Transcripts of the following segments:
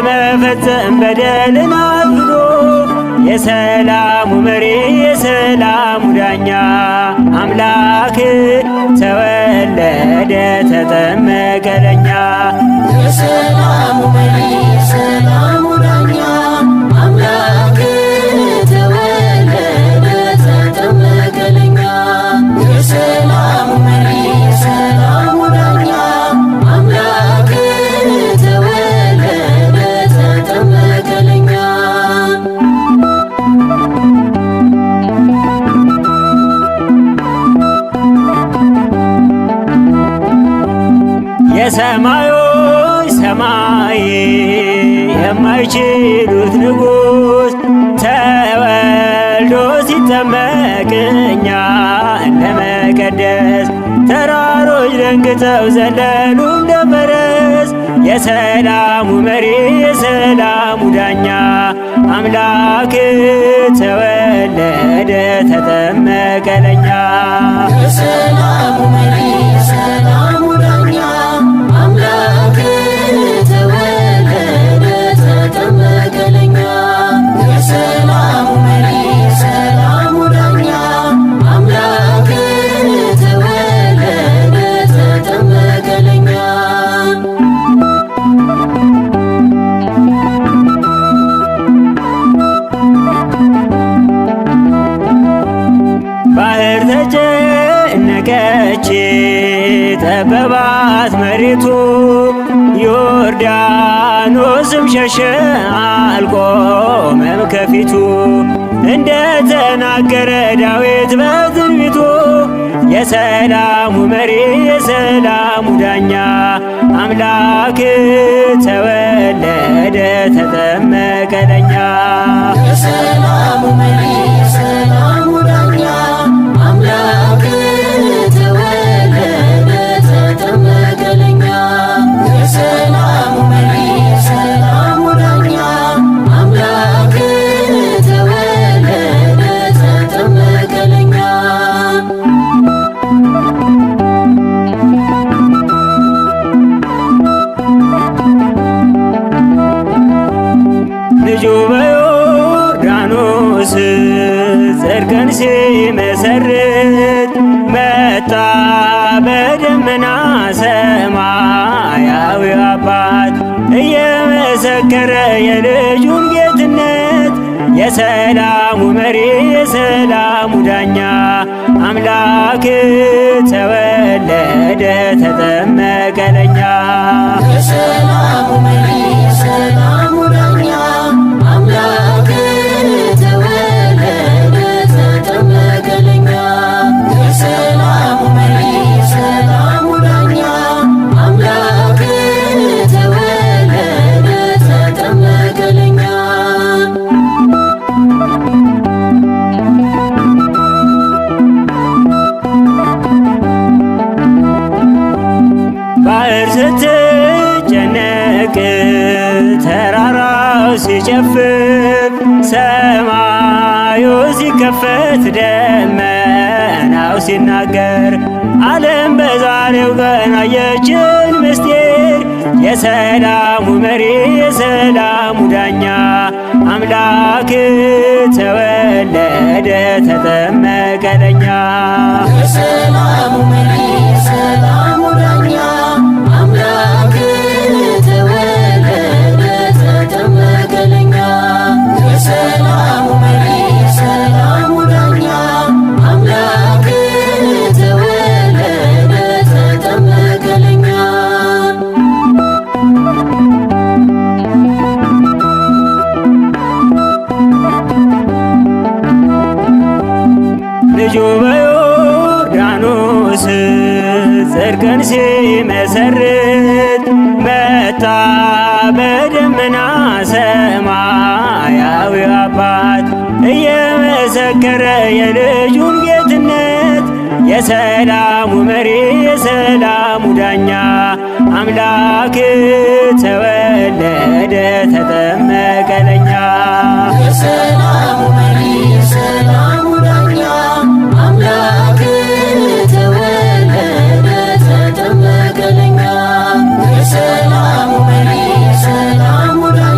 ለመፈጸም በደልን አፍዶ የሰላሙ መሪ የሰላሙ ዳኛ አምላክ ተወለደ ተጠመቀ ለኛ። የሰላሙ መሪ የሰላሙ ዳኛ አምላክ ተወለደ ተጠመቀ ለኛ። የሰላሙ መሪ የሰላሙ ዳኛ አምላክ ተወለደ ተጠመቀ ለኛ። የሰማዮች ሰማይ የማይችሉት ንጉሥ ተወልዶ ሲጠመቅ እኛን ለመቀደስ ተራሮች ደንግጠው ዘለሉ እንደ ፈረስ። የሰላሙ መሪ የሰላሙ ዳኛ አምላክ ተወለደ ተጠመቀ ለኛ። የሰላሙ መሪ የሰላሙ ዳኛ አምላክ ተወለደ ተጠመቀ ለኛ። የሰላሙ መሪ የሰላሙ ዳኛ አምላክ ተወለደ ተጠመቀ ለኛ። ባህር ተጨነቀች ጠበባት መሬቱ ዮርዳኖስም ሸሸ አልቆመም ከፊቱ። እንደ ተናገረ ዳዊት በትንቢቱ የሰላሙ መሪ የሰላሙ ዳኛ አምላክ ተወለደ ተጠመቀ ለኛ። የሰላሙ መሪ የሰላሙ ዳኛ አምላክ ተወለደ ተጠመቀ ለኛ። የሰላሙ መሪ የሰላሙ ዳኛ አምላክ ተወለደ ተጠመቀ ለኛ። ልጁ በዮርዳኖስ ጽድቅን ሲመሰርት መጣ በደመና ሰማያዊ አባት እየመሰከረ የልጁን ጌትነት። የሰላሙ መሪ የሰላሙ ዳኛ አምላክ ተወለደ ተጠመቀ ለኛ። የሰላሙ መሪ የሰላሙ ዳኛ አምላክ ተወለደ ተጠመቀ ለኛ። የሰላሙ መሪ የሰላሙ ዳኛ አምላክ ተወለደ ተጠመቀ ለኛ። ባህር ስትጨነቅ ተራራው ሲጨፍር ሰማዩ ሲከፈት ደመናው ሲናገር ዓለም በዛሬው ቀን አየችን ምስጢር። የሰላሙ መሪ የሰላሙ ዳኛ አምላክ ተወለደ ተጠመቀ ለኛ። የሰላሙ መሪ የሰላሙ ዳኛ አምላክ ተወለደ ተጠመቀ ለኛ። የሰላሙ መሪ የሰላሙ ዳኛ አምላክ ተወለደ ተጠመቀ ለኛ። ልጁ በዮርዳኖስ ጽድቅን ሲመሰርት መጣ በደመና ሰማያዊ አባት እየመሰከረ የልጁን ጌትነት። የሰላሙ መሪ የሰላሙ ዳኛ አምላክ ተወለደ ተጠመቀ ለኛ። የሰላሙ መሪ የሰላሙ ዳኛ አምላክ ተወለደ ተጠመቀ ለኛ። የሰላሙ መሪ የሰላሙ ዳኛ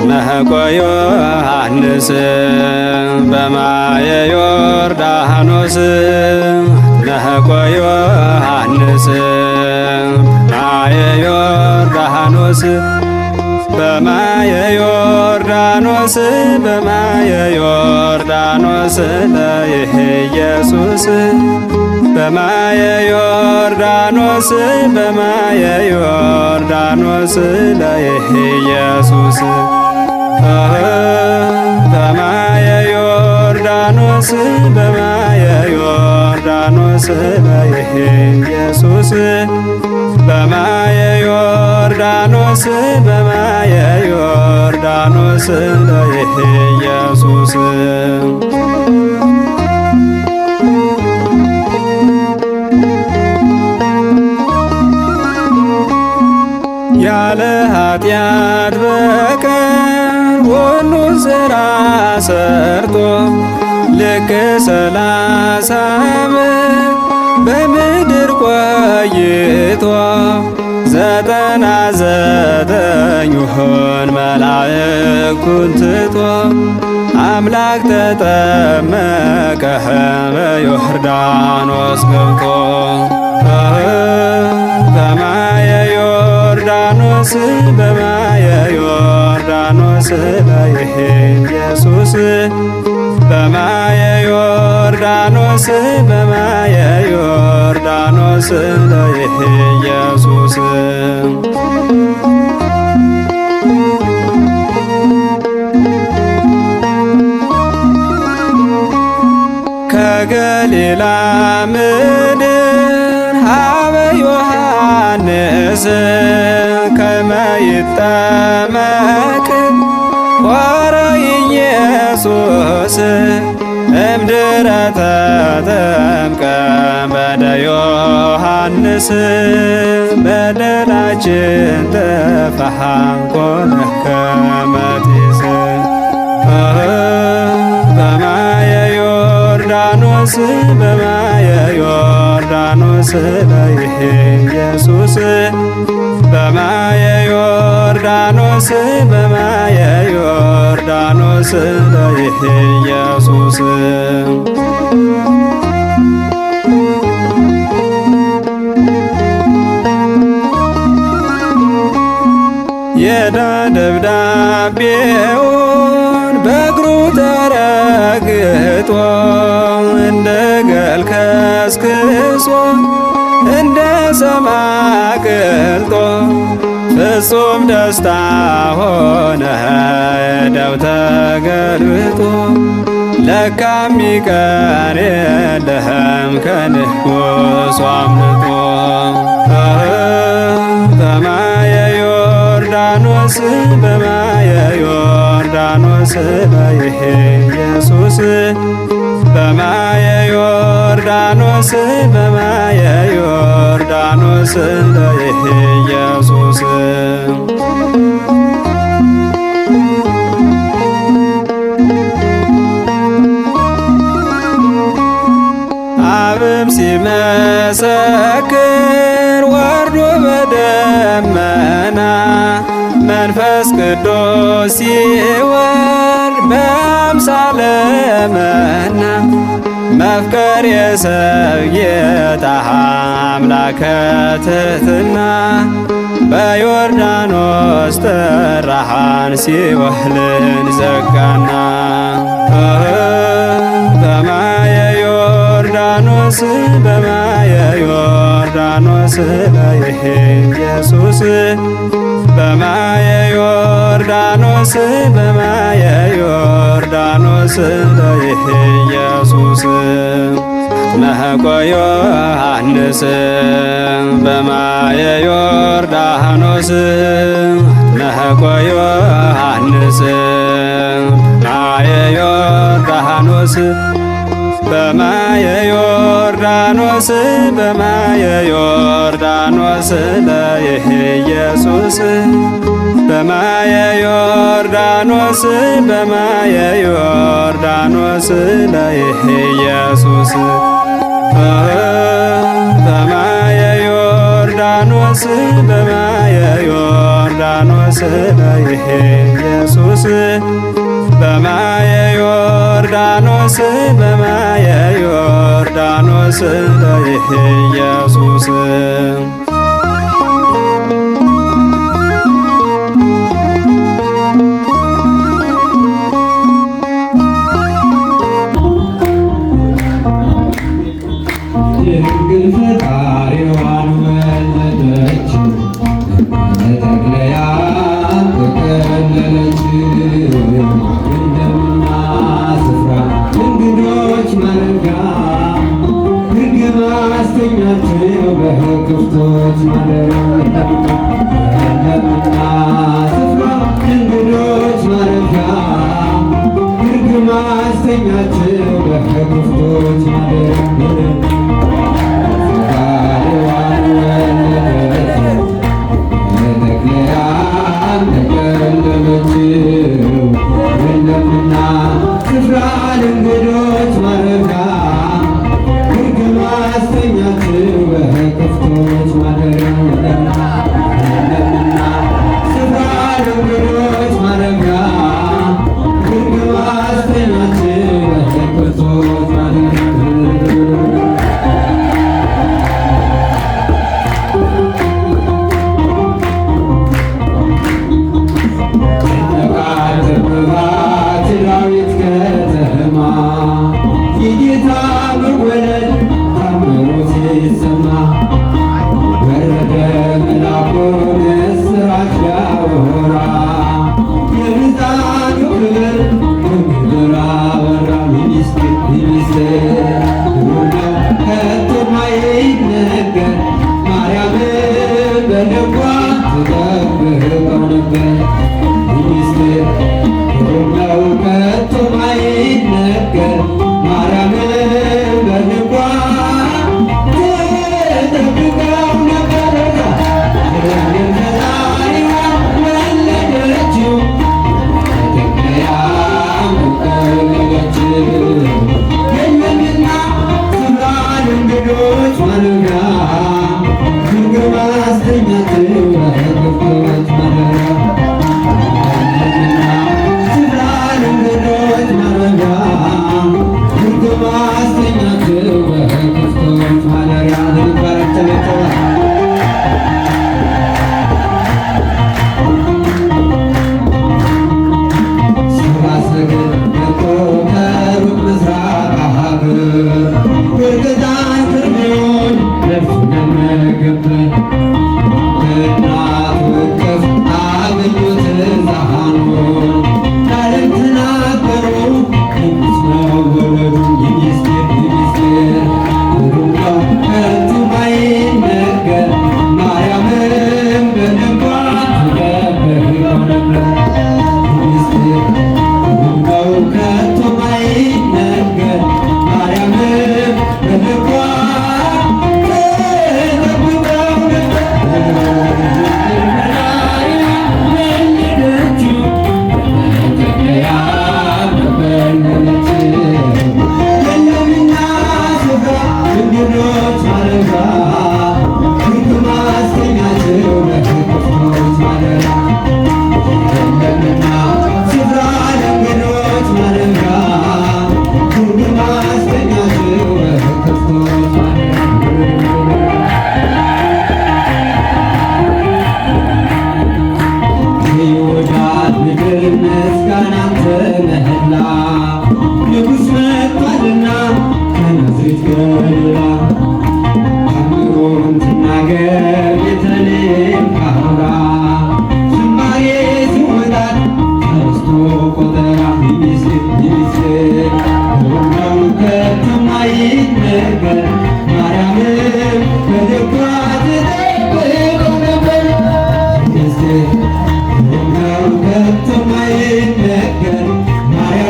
መጥምቁ ዮሐንስ በማየ ዮርዳኖስ መጥምቁ ዮሐንስ በማየ ዮርዳኖስ በማየ ዮርዳኖስ በማየ ዮርዳኖስ ለይህ ኢየሱስ በማየ ዮርዳኖስ በማየ ዮርዳኖስ ለይህ ኢየሱስ በማየ ዮርዳኖስ በማየ ዮርዳኖስ ለይህ ኢየሱስ በማየ ዮርዳኖስ በማየ ዮርዳኖስ ለይህ ኢየሱስ ያለ ኃጢአት በቀር ሁሉን ሥራ ሰርቶ ልክ 30 ዓመት በምድር ቆይቶ 99ን መላእክቱን ትቶ አምላክ ተጠመቀ በዮርዳኖስ ገብቶ በማየ ዮርዳኖስ በማየ ዮርዳኖስ ለይህ ኢየሱስ በማየ ዮርዳኖስ በማየ ዮርዳኖስ ለይህ ኢየሱስ ከገሊላ ምድር ሀበ ዮሐንስ ከመ ይጠመቅ ሆረ ኢየሱስ እምድረ ተጠምቀ በደ ዮሐንስ በደላችን ጠፋ ኮነ ከመ ጢስ በማየ ዮርዳኖስ በማየ ዮርዳኖስ ለይህ ኢየሱስ በማየ ዮርዳኖስ በማየ ዮርዳኖስ ለይህ ኢየሱስ የዕዳ ደብዳቤውን በእግሩ ተረግጦ እንደ ገል ከስክሶ እንደ ሰም አቅልጦ ፍጹም ደስታ ሆነ ዕዳው ተገልብጦ ለካ ሚቀር የለህም ከንጉሡ አምልጦ በማየ ዮርዳኖስ በማየ ዮርዳኖስ ለይህ ኢየሱስ በማየ ዮርዳኖስ በማየ ዮርዳኖስ ለይህ ኢየሱስ አብም ሲመሰክር ወርዶ በደመና መንፈስ ቅዱስ ሲወርድ በአምሳለ መና መፍቀር የሰብ ጌታ አምላከ ትሕትና በዮርዳኖስ ጠራሃን ሲኦልን ዘጋና በማየ ዮርዳኖስ በማየ ዮርዳኖስ ለይህ ኢየሱስ በማየ ዮርዳኖስ በማየ ዮርዳኖስ ለይህ ኢየሱስ መጥምቁ ዮሐንስ በማየ ዮርዳኖስ መጥምቁ ዮሐንስ በማየ ዮርዳኖስ በማየ ዮርዳኖስ በማየ ዮርዳኖስ ለይህ ኢየሱስ በማየ ዮርዳኖስ በማየ ዮርዳኖስ ለይህ ኢየሱስ በማየ ዮርዳኖስ በማየ ዮርዳኖስ ለይህ ኢየሱስ በማየ ዮርዳኖስ በማየ ዮርዳኖስ ለይህ ኢየሱስ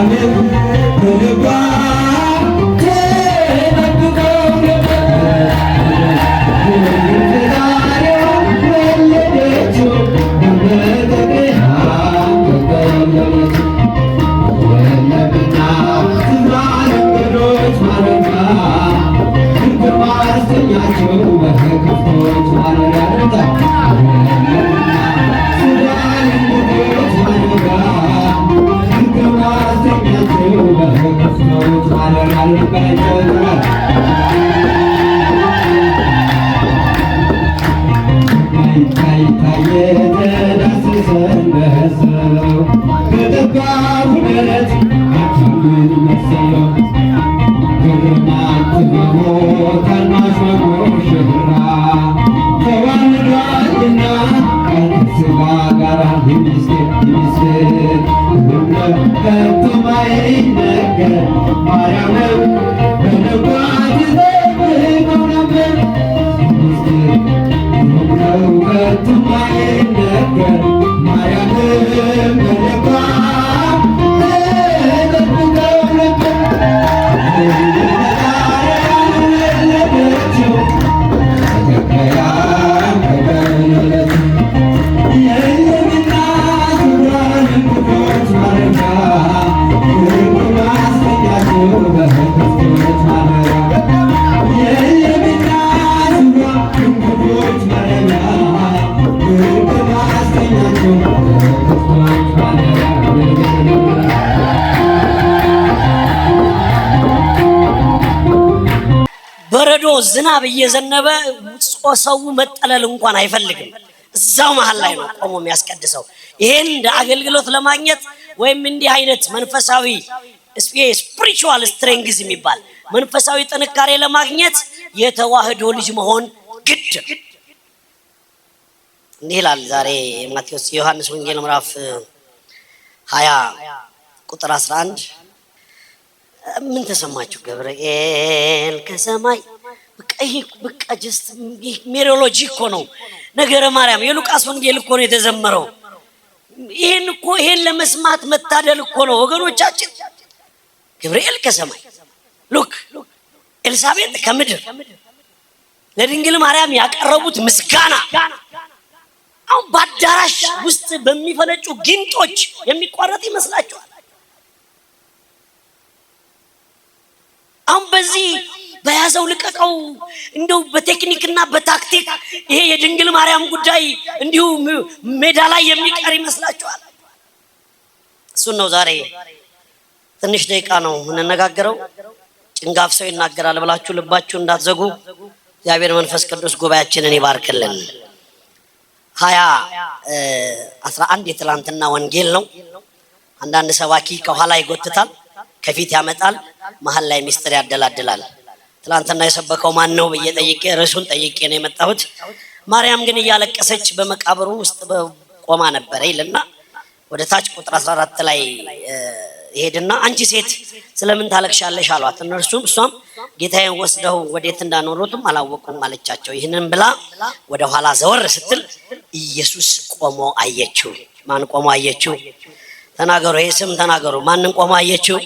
Maria, እንደሰው በጠባብ ደረት አቻምን መሰለው ግርማት ብሎ ታናሽ መጎሸራ ተዋልዷልና ከስጋ ጋር የሚስት ከቶማይነገር ማርያም በነጓት ዘብቀው ነበር ከቶማይነገር ማርያም በነጓት ዘብቀው ነበር በረዶ ዝናብ እየዘነበ ሰው መጠለል እንኳን አይፈልግም። እዛው መሃል ላይ ነው ቆሞ የሚያስቀድሰው። ይሄን እንደ አገልግሎት ለማግኘት ወይም እንዲህ አይነት መንፈሳዊ ስፒሪቹዋል ስትሬንግዝ የሚባል መንፈሳዊ ጥንካሬ ለማግኘት የተዋህዶ ልጅ መሆን ግድ። እንዲህ ይላል ዛሬ ማቴዎስ ዮሐንስ ወንጌል ምዕራፍ 20 ቁጥር 11 ምን ተሰማችሁ? ገብርኤል ከሰማይ በቃ ጀስት ሜሮሎጂ እኮ ነው ነገረ ማርያም። የሉቃስ ወንጌል እኮ ነው የተዘመረው። ይሄን ለመስማት መታደል እኮ ነው ወገኖቻችን። ገብርኤል ከሰማይ ሉክ ኤልሳቤጥ ከምድር ለድንግል ማርያም ያቀረቡት ምስጋና አሁን በአዳራሽ ውስጥ በሚፈነጩ ጊንጦች የሚቋረጥ ይመስላችኋል? አሁን በዚህ በያዘው ልቀቀው እንደው በቴክኒክና በታክቲክ ይሄ የድንግል ማርያም ጉዳይ እንዲሁ ሜዳ ላይ የሚቀር ይመስላችኋል? እሱን ነው ዛሬ ትንሽ ደቂቃ ነው የምንነጋገረው። ጭንጋፍ ሰው ይናገራል ብላችሁ ልባችሁ እንዳትዘጉ። እግዚአብሔር መንፈስ ቅዱስ ጉባኤያችንን ይባርክልን። 20:11 የትላንትና ወንጌል ነው። አንዳንድ ሰባኪ ከኋላ ይጎትታል፣ ከፊት ያመጣል፣ መሀል ላይ ሚስጥር ያደላድላል። ትላንትና የሰበከው ማን ነው ብዬ ጠይቄ ርዕሱን ጠይቄ ነው የመጣሁት። ማርያም ግን እያለቀሰች በመቃብሩ ውስጥ ቆማ ነበረ ይልና ወደ ታች ቁጥር 14 ላይ ይሄድና አንቺ ሴት ስለምን ታለቅሻለሽ አሏት። እሷም ጌታዬን ወስደው ወዴት እንዳኖሩትም አላወቁም አለቻቸው። ይህንን ብላ ወደ ኋላ ዘወር ስትል ኢየሱስ ቆሞ አየችው። ማን ቆሞ አየችው? ተናገሩ፣ ይሄ ስም ተናገሩ። ማንን ቆሞ አየችው?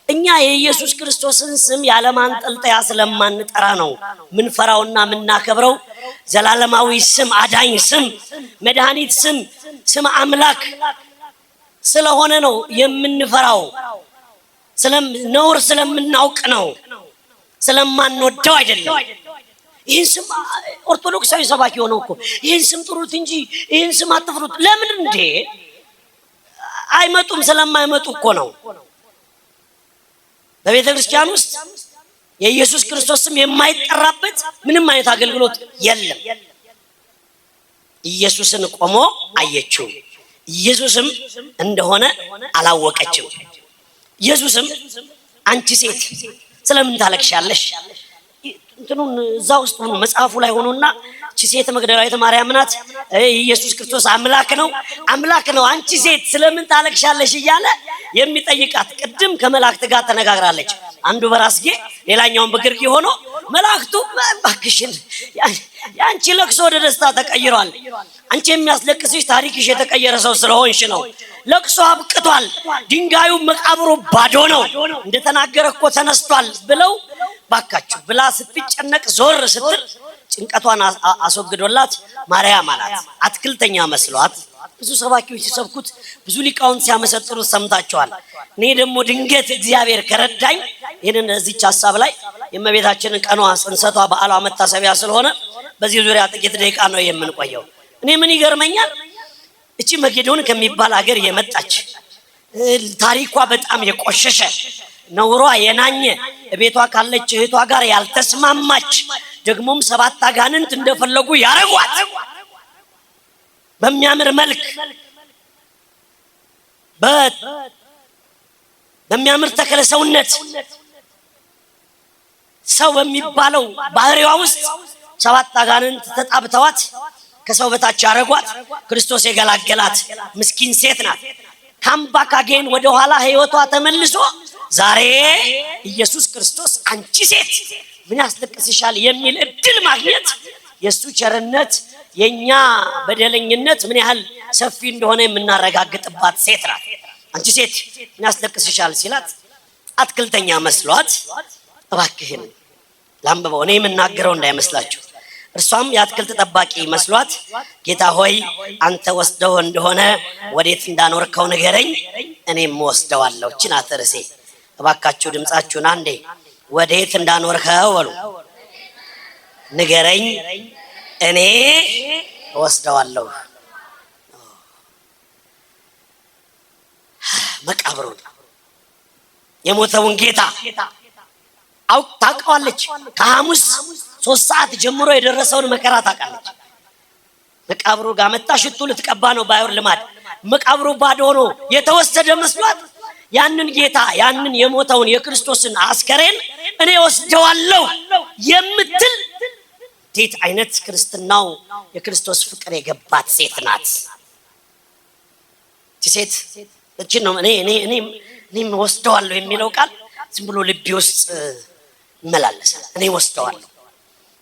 እኛ የኢየሱስ ክርስቶስን ስም ያለማንጠልጠያ ስለማንጠራ ነው ምንፈራውና ምናከብረው። ዘላለማዊ ስም፣ አዳኝ ስም፣ መድኃኒት ስም፣ ስም አምላክ ስለሆነ ነው የምንፈራው። ነውር ስለምናውቅ ነው፣ ስለማንወደው አይደለም። ይህን ስም ኦርቶዶክሳዊ ሰባኪ ሆነው እኮ ይህን ስም ጥሩት እንጂ ይህን ስም አትፍሩት። ለምን እንዴ? አይመጡም። ስለማይመጡ እኮ ነው። በቤተ ክርስቲያን ውስጥ የኢየሱስ ክርስቶስ ስም የማይጠራበት ምንም አይነት አገልግሎት የለም። ኢየሱስን ቆሞ አየችው። ኢየሱስም እንደሆነ አላወቀችው። ኢየሱስም አንቺ ሴት ስለምን ታለቅሻለሽ? እንትኑን እዛ ውስጥ ሆኖ መጽሐፉ ላይ ሆኖና እቺ ሴት መግደላዊት ማርያም ናት። ኢየሱስ ክርስቶስ አምላክ ነው አንቺ ሴት ስለምን ታለቅሻለሽ እያለ የሚጠይቃት። ቅድም ከመላእክት ጋር ተነጋግራለች። አንዱ በራስጌ ሌላኛውን በግርጌ ሆኖ መላእክቱ እባክሽን ያንቺ ለቅሶ ወደ ደስታ ተቀይሯል። አንቺ የሚያስለቅስሽ ታሪክሽ የተቀየረ ሰው ስለሆንሽ ነው። ለቅሶ አብቅቷል። ድንጋዩ መቃብሩ ባዶ ነው። እንደተናገረ እኮ ተነስቷል ብለው ባካችሁ ብላ ስትጨነቅ ዞር ስትል ጭንቀቷን አስወግዶላት ማርያም አላት። አትክልተኛ መስሏት ብዙ ሰባኪዎች ሲሰብኩት ብዙ ሊቃውንት ሲያመሰጥሩት ሰምታችኋል። እኔ ደግሞ ድንገት እግዚአብሔር ከረዳኝ ይህንን እዚች ሀሳብ ላይ የእመቤታችንን ቀኗ ጽንሰቷ በዓሏ መታሰቢያ ስለሆነ በዚህ ዙሪያ ጥቂት ደቂቃ ነው የምንቆየው። እኔ ምን ይገርመኛል፣ እቺ መጌዶን ከሚባል ሀገር የመጣች ታሪኳ በጣም የቆሸሸ ነውሯ የናኘ ቤቷ ካለች እህቷ ጋር ያልተስማማች ደግሞም 7 አጋንንት እንደፈለጉ ያረጓት በሚያምር መልክ በሚያምር ተክለ ሰውነት ሰው በሚባለው ባህሪዋ ውስጥ 7 አጋንንት ተጣብተዋት ከሰው በታች ያረጓት ክርስቶስ የገላገላት ምስኪን ሴት ናት። ካምባካጌን ወደ ኋላ ህይወቷ ተመልሶ ዛሬ ኢየሱስ ክርስቶስ አንቺ ሴት ምን ያስለቅስሻል የሚል እድል ማግኘት የሱ ቸርነት የኛ በደለኝነት ምን ያህል ሰፊ እንደሆነ የምናረጋግጥባት ሴት ናት። አንቺ ሴት ምን ያስለቅስሻል ሲላት አትክልተኛ መስሏት እባክህን ላምበው እኔ የምናገረው እንዳይመስላችሁ እርሷም የአትክልት ጠባቂ መስሏት ጌታ ሆይ አንተ ወስደው እንደሆነ ወዴት እንዳኖርከው ንገረኝ እኔም ወስደዋለሁ። እቺ ናት ርዕሴ። እባካችሁ ድምጻችሁን አንዴ ወዴት እንዳኖርከው በሉ ንገረኝ እኔ ወስደዋለሁ። መቃብሩን የሞተውን ጌታ ታውቃለች። ከሐሙስ 3 ሰዓት ጀምሮ የደረሰውን መከራ ታውቃለች። መቃብሩ ጋር መጣ ሽቱ ልትቀባ ነው ባይወር ልማድ። መቃብሩ ባዶ ሆኖ የተወሰደ መስሏት ያንን ጌታ ያንን የሞተውን የክርስቶስን አስከሬን እኔ ወስደዋለሁ የምትል ሴት አይነት ክርስትናው የክርስቶስ ፍቅር የገባት ሴት ናት። ሴት እቺ ነው እኔ ወስደዋለሁ የሚለው ቃል ዝም ብሎ ልብ ውስጥ ይመላለሳል። እኔ ወስደዋለሁ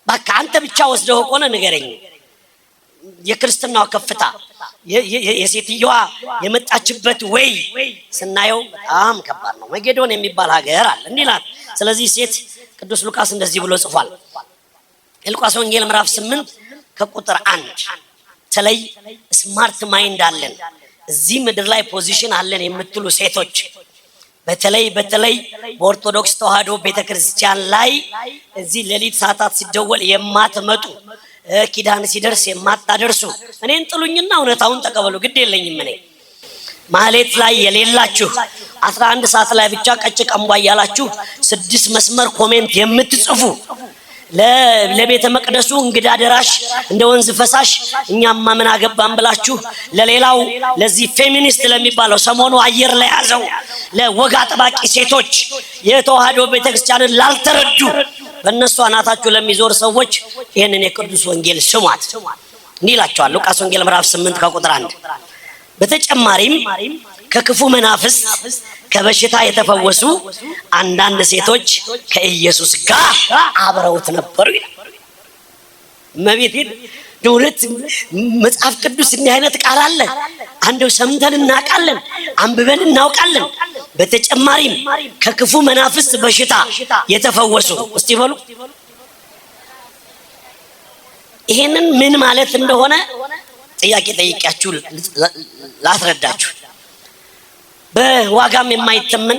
በቃ አንተ ብቻ ወስደው ከሆነ ንገረኝ። የክርስትናው ከፍታ የሴትየዋ የመጣችበት ወይ ስናየው በጣም ከባድ ነው። መጌዶን የሚባል ሀገር አለ እንዲላት። ስለዚህ ሴት ቅዱስ ሉቃስ እንደዚህ ብሎ ጽፏል። የሉቃስ ወንጌል ምዕራፍ 8 ከቁጥር 1 ተለይ ስማርት ማይንድ አለን እዚህ ምድር ላይ ፖዚሽን አለን የምትሉ ሴቶች በተለይ በኦርቶዶክስ ተዋህዶ ቤተክርስቲያን ላይ እዚህ ሌሊት ሰዓታት ሲደወል የማትመጡ ኪዳን ሲደርስ የማታደርሱ እኔን ጥሉኝና እውነታውን ተቀበሉ ግድ የለኝም። እኔ ማህሌት ላይ የሌላችሁ 11 ሰዓት ላይ ብቻ ቀጭ ቀንቧ ያላችሁ 6 መስመር ኮሜንት የምትጽፉ ለቤተ መቅደሱ እንግዳ ደራሽ እንደ ወንዝ ፈሳሽ እኛማ ምን አገባን ብላችሁ ለሌላው ለዚህ ፌሚኒስት ለሚባለው ሰሞኑ አየር ላይ ያዘው ለወጋ ጠባቂ ሴቶች የተዋህዶ ቤተክርስቲያንን ላልተረዱ በእነሱ አናታችሁ ለሚዞር ሰዎች ይሄንን የቅዱስ ወንጌል ስሟት እንዲህ ይላችኋል። ሉቃስ ወንጌል ምዕራፍ 8 ከቁጥር 1 በተጨማሪም ከክፉ መናፍስ ከበሽታ የተፈወሱ አንዳንድ ሴቶች ከኢየሱስ ጋር አብረውት ነበሩ ይላል። መቤቴን ደውለት መጽሐፍ ቅዱስ እንዲህ አይነት ቃል አለ። አንደው ሰምተን እናውቃለን፣ አንብበን እናውቃለን። በተጨማሪም ከክፉ መናፍስ በሽታ የተፈወሱ እስቲ በሉ። ይሄንን ምን ማለት እንደሆነ ጥያቄ ጠይቄያችሁ ላስረዳችሁ። በዋጋም የማይተመን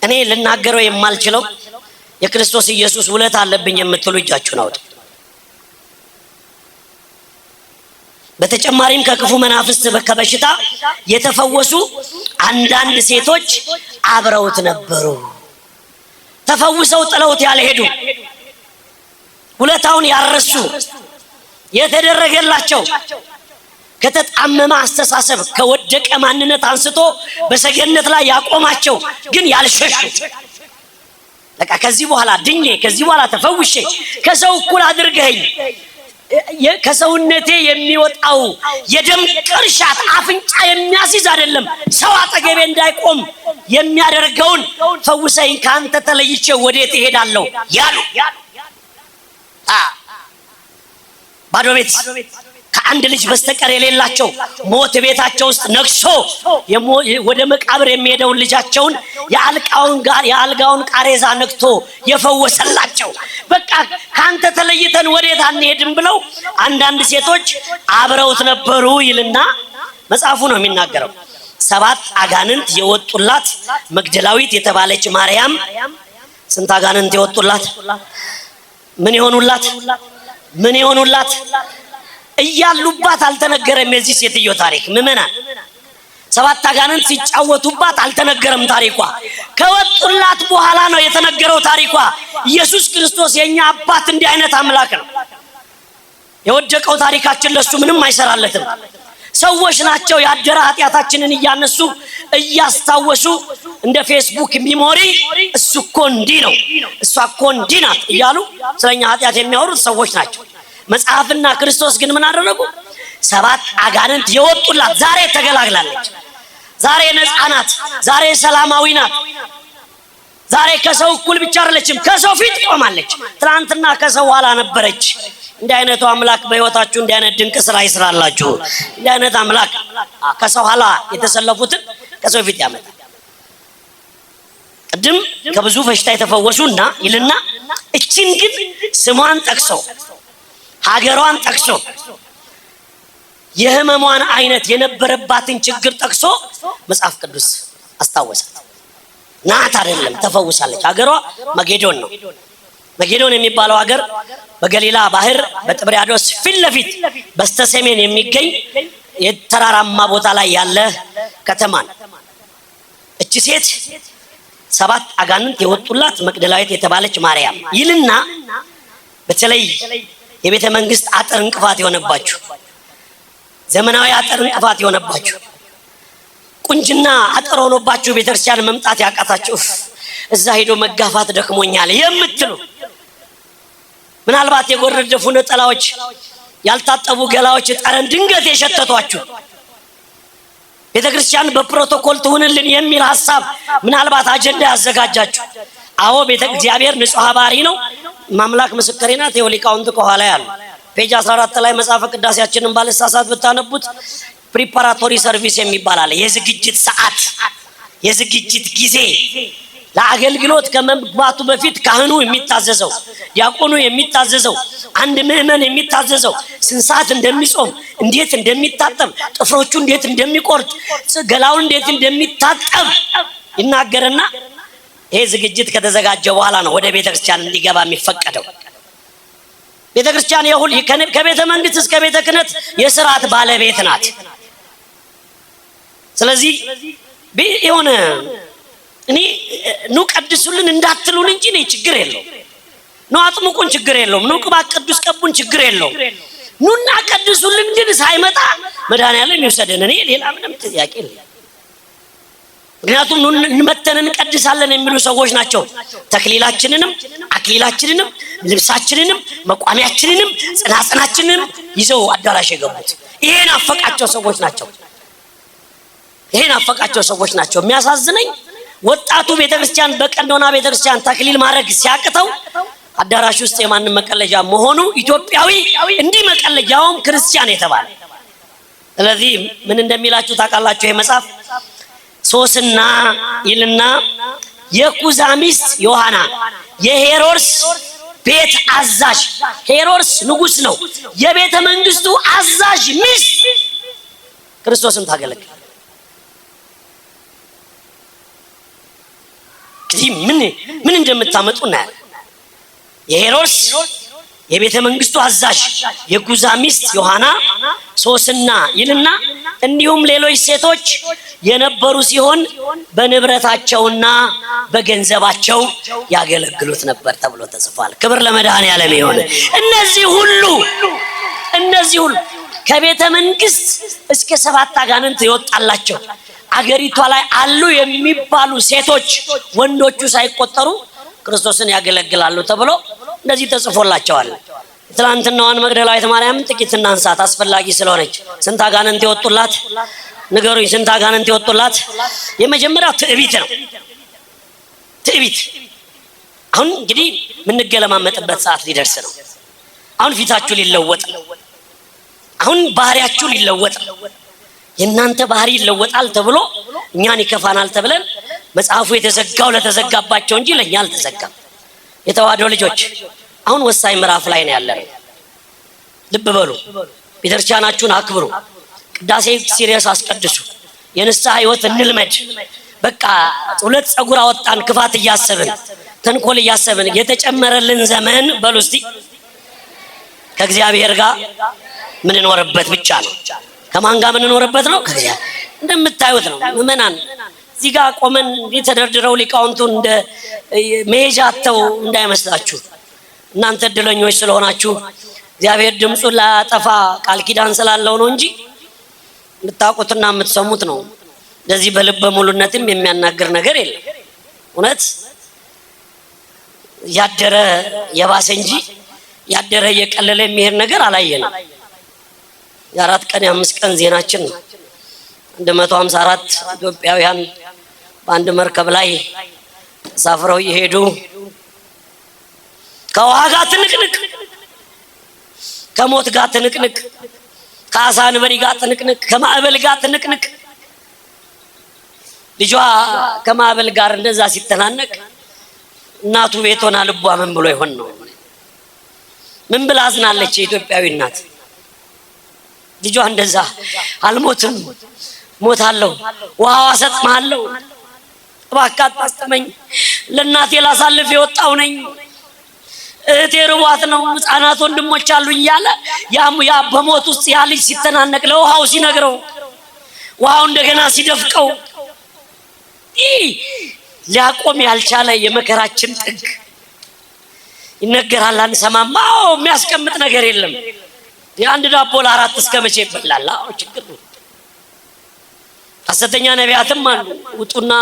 እኔ ልናገረው የማልችለው የክርስቶስ ኢየሱስ ውለታ አለብኝ የምትሉ እጃችሁን አውጡ። በተጨማሪም ከክፉ መናፍስት ከበሽታ የተፈወሱ አንዳንድ ሴቶች አብረውት ነበሩ። ተፈውሰው ጥለውት ያልሄዱ ውለታውን ያረሱ የተደረገላቸው ከተጣመመ አስተሳሰብ ከወደቀ ማንነት አንስቶ በሰገነት ላይ ያቆማቸው ግን ያልሸሹ በቃ ከዚህ በኋላ ድኜ ከዚህ በኋላ ተፈውሼ ከሰው እኩል አድርገኝ ከሰውነቴ የሚወጣው የደም ቅርሻት አፍንጫ የሚያስይዝ አይደለም ሰው አጠገቤ እንዳይቆም የሚያደርገውን ፈውሰኝ ካንተ ተለይቼ ወዴት እሄዳለሁ ያሉ ባዶ ቤት ከአንድ ልጅ በስተቀር የሌላቸው ሞት ቤታቸው ውስጥ ነክሶ ወደ መቃብር የሚሄደውን ልጃቸውን የአልጋውን ቃሬዛ ነክቶ የፈወሰላቸው በቃ ካንተ ተለይተን ወዴት አንሄድም ብለው አንዳንድ ሴቶች አብረውት ነበሩ ይልና መጽሐፉ ነው የሚናገረው። 7 አጋንንት የወጡላት መግደላዊት የተባለች ማርያም ስንት አጋንንት የወጡላት ምን ይሆኑላት እያሉባት አልተነገረም። የዚህ ሴትዮ ታሪክ ምመናን 7 አጋንንት ሲጫወቱባት አልተነገረም ታሪኳ። ከወጡላት በኋላ ነው የተነገረው ታሪኳ። ኢየሱስ ክርስቶስ የኛ አባት እንዲህ አይነት አምላክ ነው። የወደቀው ታሪካችን ለሱ ምንም አይሰራለትም። ሰዎች ናቸው ያደረ ኃጢአታችንን እያነሱ እያስታወሱ እንደ ፌስቡክ ሚሞሪ እሱ እኮ እንዲህ ነው እሷ እኮ እንዲህ ናት እያሉ ስለኛ ኃጢአት የሚያወሩት ሰዎች ናቸው። መጽሐፍና ክርስቶስ ግን ምን አደረጉ? 7 አጋንንት የወጡላት ዛሬ ተገላግላለች። ዛሬ ነፃ ናት። ዛሬ ሰላማዊ ናት። ዛሬ ከሰው እኩል ብቻ አይደለችም፣ ከሰው ፊት ቆማለች። ትናንትና ከሰው ኋላ ነበረች። እንዲህ አይነቱ አምላክ በህይወታችሁ እንዲህ አይነት ድንቅ ስራ ይስራላችሁ። እንዲህ አይነት አምላክ ከሰው ኋላ የተሰለፉትን ከሰው ፊት ያመጣል። ቅድም ከብዙ በሽታ የተፈወሱና ይልና እቺን ግን ስሟን ጠቅሶ ሀገሯን ጠቅሶ የህመሟን አይነት የነበረባትን ችግር ጠቅሶ መጽሐፍ ቅዱስ አስታወሳት። ናት አይደለም ተፈውሳለች። ሀገሯ መጌዶን ነው። መጌዶን የሚባለው ሀገር በገሊላ ባህር በጥብርያዶስ ፊት ለፊት በስተሰሜን የሚገኝ የተራራማ ቦታ ላይ ያለ ከተማ ነው። እቺ ሴት 7 አጋንንት የወጡላት መግደላዊት የተባለች ማርያም ይልና በተለይ የቤተ መንግስት አጥር እንቅፋት የሆነባችሁ፣ ዘመናዊ አጥር እንቅፋት የሆነባችሁ፣ ቁንጅና አጥር ሆኖባችሁ ቤተክርስቲያን መምጣት ያቃታችሁ፣ እዛ ሄዶ መጋፋት ደክሞኛል የምትሉ፣ ምናልባት የጎረደፉ ነጠላዎች፣ ያልታጠቡ ገላዎች ጠረን ድንገት የሸተቷችሁ፣ ቤተክርስቲያን በፕሮቶኮል ትሁንልን የሚል ሐሳብ ምናልባት አጀንዳ ያዘጋጃችሁ። አዎ ቤተ እግዚአብሔር ንጹሕ ባህሪ ነው። ማምላክ ምስክሬ ናት። የሊቃውንት ከኋላ ያሉ ፔጅ 14 ላይ መጽሐፈ ቅዳሴያችንን ባለሳሳት ብታነቡት ፕሪፓራቶሪ ሰርቪስ የሚባል አለ። የዝግጅት ሰዓት፣ የዝግጅት ጊዜ፣ ለአገልግሎት ከመግባቱ በፊት ካህኑ የሚታዘዘው፣ ዲያቆኑ የሚታዘዘው፣ አንድ ምዕመን የሚታዘዘው ስንት ሰዓት እንደሚጾም፣ እንዴት እንደሚታጠብ፣ ጥፍሮቹ እንዴት እንደሚቆርጥ፣ ገላውን እንዴት እንደሚታጠብ ይናገርና ይሄ ዝግጅት ከተዘጋጀ በኋላ ነው ወደ ቤተክርስቲያን እንዲገባ የሚፈቀደው። ቤተክርስቲያን የሁሉ ከቤተ መንግስት እስከ ቤተ ክህነት የሥርዓት ባለቤት ናት። ስለዚህ የሆነ እኔ ኑ ቀድሱልን እንዳትሉን እንጂ እኔ ችግር የለውም። ኑ አጥምቁን ችግር የለውም። ኑ ቅባት ቅዱስ ቀቡን ችግር የለውም። ኑና ቀድሱልን ግን ሳይመጣ መድኃኒዓለም ይውሰደን። እኔ ሌላ ምንም ጥያቄ የለም። ምክንያቱም ኑ እንመተን እንቀድሳለን የሚሉ ሰዎች ናቸው ተክሊላችንንም አክሊላችንንም ልብሳችንንም መቋሚያችንንም ጽናጽናችንንም ይዘው አዳራሽ የገቡት። ይሄን አፈቃቸው ሰዎች ናቸው። ይሄን አፈቃቸው ሰዎች ናቸው። የሚያሳዝነኝ ወጣቱ ቤተክርስቲያን በቀኖና ቤተክርስቲያን ተክሊል ማድረግ ሲያቅተው አዳራሽ ውስጥ የማንም መቀለጃ መሆኑ ኢትዮጵያዊ እንዲህ መቀለጃውም ክርስቲያን የተባለ። ስለዚህ ምን እንደሚላችሁ ታውቃላችሁ? ይሄ መጽሐፍ ሶስና ይልና የኩዛ ሚስት ዮሐና የሄሮድስ ቤት አዛዥ፣ ሄሮድስ ንጉስ ነው፣ የቤተ መንግስቱ አዛዥ ሚስት ክርስቶስን ታገለግል። እንግዲህ ምን እንደምታመጡ እናያለን። የሄሮድስ የቤተ መንግስቱ አዛዥ የኩዛ ሚስት ዮሐና ሶስና ይልና እንዲሁም ሌሎች ሴቶች የነበሩ ሲሆን በንብረታቸውና በገንዘባቸው ያገለግሉት ነበር ተብሎ ተጽፏል። ክብር ለመድኃኔዓለም ይሁን። እነዚህ ሁሉ ከቤተ መንግስት እስከ 7 አጋንንት ይወጣላቸው አገሪቷ ላይ አሉ የሚባሉ ሴቶች ወንዶቹ ሳይቆጠሩ ክርስቶስን ያገለግላሉ ተብሎ እንደዚህ ተጽፎላቸዋል። ትናንትናዋን መግደላዊት ማርያምን ጥቂት እናንሳት አስፈላጊ ስለሆነች። ስንት አጋንንት ይወጡላት ንገሩኝ? ስንት አጋንንት ይወጡላት? የመጀመሪያው ትዕቢት ነው። ትዕቢት አሁን እንግዲህ የምንገለማመጥበት ሰዓት ሊደርስ ነው። አሁን ፊታችሁ ሊለወጥ ነው። አሁን ባህሪያችሁ ሊለወጥ ነው። የእናንተ ባህሪ ይለወጣል ተብሎ እኛን ይከፋናል ተብለን መጽሐፉ የተዘጋው ለተዘጋባቸው እንጂ ለኛ አልተዘጋም። የተዋህዶ ልጆች አሁን ወሳኝ ምዕራፍ ላይ ነው ያለነው። ልብ በሉ። ቤተክርስቲያናችሁን አክብሩ። ቅዳሴ ሲሪየስ አስቀድሱ። የንስሐ ህይወት እንልመድ። በቃ 2 ፀጉር አወጣን ክፋት እያሰብን ተንኮል እያሰብን የተጨመረልን ዘመን በሉ እስቲ ከእግዚአብሔር ጋር ምን እንኖርበት ብቻ ነው። ከማን ጋር ምን እንኖርበት ነው? ከእግዚአብሔር። እንደምታዩት ነው ምዕመናን እዚህ ጋር ቆመን ተደርድረው ሊቃውንቱ እንደ መሄጃ አጥተው እንዳይመስላችሁ። እናንተ እድለኞች ስለሆናችሁ እግዚአብሔር ድምፁን ላጠፋ ቃል ኪዳን ስላለው ነው እንጂ የምታውቁትና የምትሰሙት ነው። ለዚህ በልበ ሙሉነትም የሚያናግር ነገር የለም። እውነት ያደረ የባሰ እንጂ ያደረ የቀለለ የሚሄድ ነገር አላየንም። የ4 ቀን የ5 ቀን ዜናችን ነው። 154 ኢትዮጵያውያን በአንድ መርከብ ላይ ተሳፍረው ይሄዱ ከውሃ ጋር ትንቅንቅ፣ ከሞት ጋር ትንቅንቅ፣ ከአሳ አንበሪ ጋር ትንቅንቅ፣ ከማዕበል ጋር ትንቅንቅ። ልጇ ከማዕበል ጋር እንደዛ ሲተናነቅ እናቱ ቤት ሆና ልቧ ምን ብሎ ይሆን ነው? ምን ብላ አዝናለች? የኢትዮጵያዊ እናት ልጇ እንደዛ አልሞትም፣ ሞታለሁ፣ ውሃው አሰጥማለሁ፣ እባክህ አታስጥመኝ፣ ለእናቴ ላሳልፍ የወጣው ነኝ፣ እህቴ ርቧት ነው፣ ህፃናት ወንድሞች አሉኝ እያለ ያ በሞት ውስጥ ያ ልጅ ሲተናነቅ ለውሃው ሲነግረው ውሃው እንደገና ሲደፍቀው ሊያቆም ያልቻለ የመከራችን ጥግ ይነገራል። አንሰማም። አዎ የሚያስቀምጥ ነገር የለም። የአንድ ዳቦ ለ4 እስከ መቼ ይበላል? አዎ ችግር ነው። ሐሰተኛ ነቢያትም አሉ ውጡና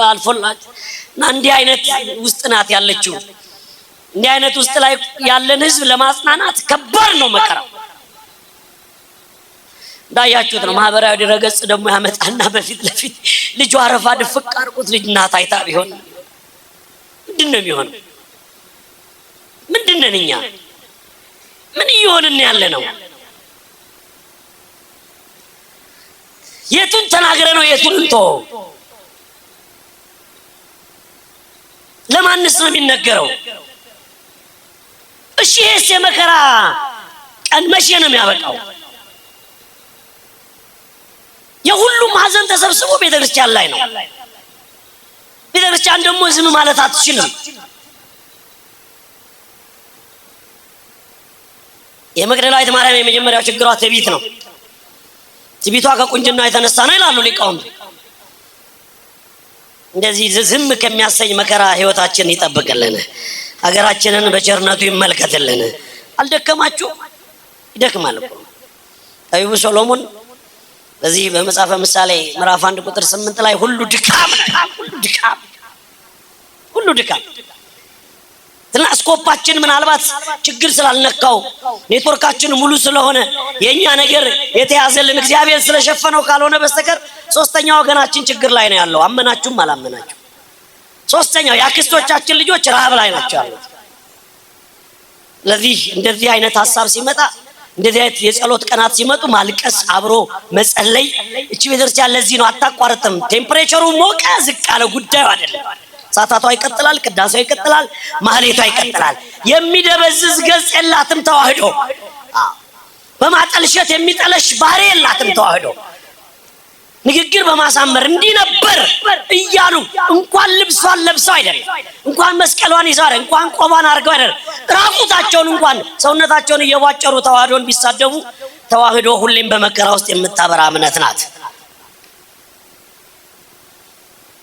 አልፎላችሁ እና እንዲህ አይነት ውስጥ ናት ያለችው። እንዲህ አይነት ውስጥ ላይ ያለን ህዝብ ለማጽናናት ከባድ ነው መከራው። እንዳያችሁት ነው። ማህበራዊ ድረገጽ ደግሞ ያመጣና በፊት ለፊት ልጁ አረፋ ድፍቅ አድርጎት ልጅ እናት አይታ ቢሆን ምንድነው የሚሆነው? ምንድነን እኛ ምን እየሆንን ያለ ነው? የቱን ተናገረ ነው የቱን እንቶ? ለማንስ ነው የሚነገረው? እሺ ይሄስ የመከራ ቀን መቼ ነው የሚያበቃው? የሁሉም ሀዘን ተሰብስቦ ቤተክርስቲያን ላይ ነው። ቤተክርስቲያን ደግሞ ዝም ማለት አትችልም። የመግደላዊት ማርያም የመጀመሪያው ችግሯ ትዕቢት ነው። ትዕቢቷ ከቁንጅና የተነሳ ነው ይላሉ ሊቃውንት። እንደዚህ ዝም ከሚያሰኝ መከራ ህይወታችንን ይጠብቅልን፣ ሀገራችንን በቸርነቱ ይመልከትልን። አልደከማችሁ? ይደክማል እኮ ጠቢቡ ሰሎሞን በዚህ በመጽሐፈ ምሳሌ ምዕራፍ 1 ቁጥር 8 ላይ ሁሉ ድካም ሁሉ ድካም ትናስኮፓችን ምናልባት ችግር ስላልነካው ኔትወርካችን ሙሉ ስለሆነ የኛ ነገር የተያዘልን እግዚአብሔር ስለሸፈነው ካልሆነ በስተቀር ሶስተኛው ወገናችን ችግር ላይ ነው ያለው። አመናችሁም አላመናችሁ ሶስተኛው የአክስቶቻችን ልጆች ረሃብ ላይ ናቸው ያሉት። ለዚህ እንደዚህ አይነት ሐሳብ ሲመጣ እንደዚህ አይነት የጸሎት ቀናት ሲመጡ ማልቀስ፣ አብሮ መጸለይ። እቺ ቤተክርስቲያን ለዚህ ነው አታቋርጥም። ቴምፕሬቸሩ ሞቀ ዝቅ ያለ ጉዳዩ አይደለም። ሰዓታቷ ይቀጥላል፣ ቅዳሴው ይቀጥላል፣ ማህሌቷ ይቀጥላል። የሚደበዝዝ ገጽ የላትም ተዋህዶ። በማጠልሸት የሚጠለሽ ባህሪ የላትም ተዋህዶ። ንግግር በማሳመር እንዲህ ነበር እያሉ እንኳን ልብሷን ለብሰው አይደለም፣ እንኳን መስቀሏን ይዘው አይደለም፣ እንኳን ቆባን አድርገው አይደለም፣ ራቁታቸውን እንኳን ሰውነታቸውን እየቧጨሩ ተዋህዶን ቢሳደቡ ተዋህዶ ሁሌም በመከራ ውስጥ የምታበራ እምነት ናት።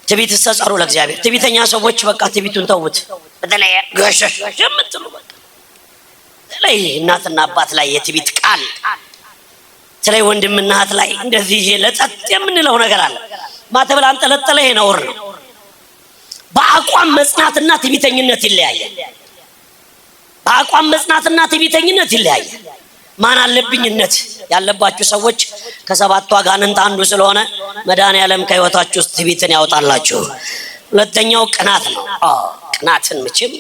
ትዕቢት ተጸሩ ለእግዚአብሔር። ትዕቢተኛ ሰዎች በቃ ትዕቢቱን ተውት። በተለይ ገሸሽ የምትሉ በቃ በተለይ እናትና አባት ላይ የትዕቢት ቃል ስለይ ወንድምና እህት ላይ እንደዚህ ለጠጥ የምንለው ነገር አለ። ማተብል አንጠለጠለ ይሄ ነውር ነው። በአቋም መጽናትና ትዕቢተኝነት ይለያያል። በአቋም መጽናትና ትዕቢተኝነት ይለያያል። ማን አለብኝነት ያለባችሁ ሰዎች ከሰባቱ አጋንንት አንዱ ስለሆነ መድኃኔዓለም ከህይወታችሁ ውስጥ ትዕቢትን ያወጣላችሁ። ሁለተኛው ቅናት ነው። ቅናትን መቼም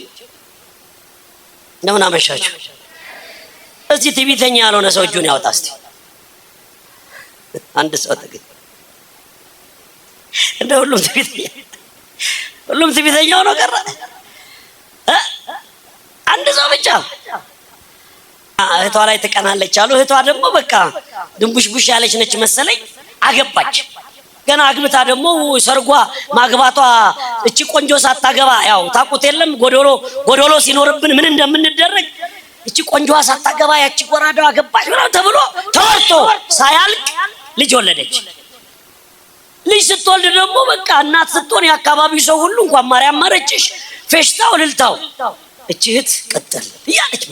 እንደምን አመሻችሁ። እዚህ ትዕቢተኛ ያልሆነ ሰው እጁን ያወጣ እስቲ። አንድ ሰው ተገኘ። እንደ ሁሉም ትዕቢተኛው ነው ቀረ። አንድ ሰው ብቻ እህቷ ላይ ትቀናለች አሉ። እህቷ ደግሞ በቃ ድንቡሽቡሽ ያለች ነች መሰለኝ፣ አገባች። ገና አግብታ ደግሞ ሰርጓ ማግባቷ እቺ ቆንጆ ሳታገባ ያው ታውቁት የለም ጎዶሎ ሲኖርብን ምን እንደምንደረግ እቺ ቆንጆዋ ሳታገባ ያቺ ጎራዳዋ አገባች ተብሎ ተወርቶ ሳያልቅ ልጅ ወለደች። ልጅ ስትወልድ ደግሞ በቃ እናት ስትሆን የአካባቢው ሰው ሁሉ እንኳን ማርያም ማረችሽ ፌሽታው ልልታው እቺ እህት ቀጠል እያለች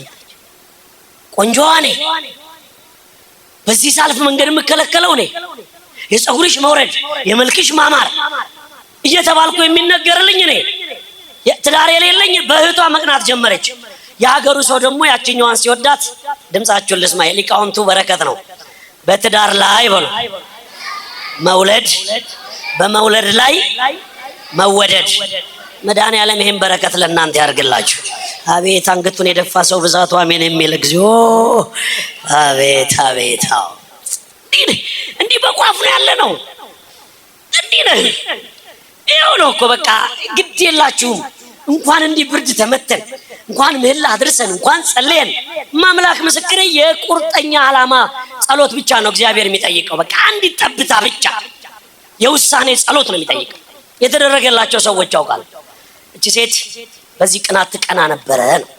ቆንጆዋ ነኝ፣ በዚህ ሳልፍ መንገድ የምከለከለው ነኝ፣ የፀጉርሽ መውረድ፣ የመልክሽ ማማር እየተባልኩ የሚነገርልኝ እኔ ትዳር የሌለኝ በእህቷ መቅናት ጀመረች። የሀገሩ ሰው ደግሞ ያችኛዋን ሲወዳት ድምጻችሁን ልስማ፣ የሊቃውንቱ በረከት ነው። በትዳር ላይ በሉ መውለድ፣ በመውለድ ላይ መወደድ። መድኃኔዓለም ይሄን በረከት ለእናንተ ያርግላችሁ። አቤት አንገቱን የደፋ ሰው ብዛቱ አሜን የሚል እግዚኦ! አቤት አቤት! እንዲህ በቋፍ ነው ያለ ነው። እንዲህ ነው ይኸው ነው እኮ በቃ ግድ የላችሁም። እንኳን እንዲህ ብርድ ተመተን እንኳን ምህላ አድርሰን እንኳን ጸልየን ማምላክ ምስክሬ የቁርጠኛ ዓላማ ጸሎት ብቻ ነው እግዚአብሔር የሚጠይቀው። በቃ አንድ ጠብታ ብቻ የውሳኔ ጸሎት ነው የሚጠይቀው። የተደረገላቸው ሰዎች ያውቃሉ። እቺ ሴት በዚህ ቅናት ትቀና ነበረ ነው።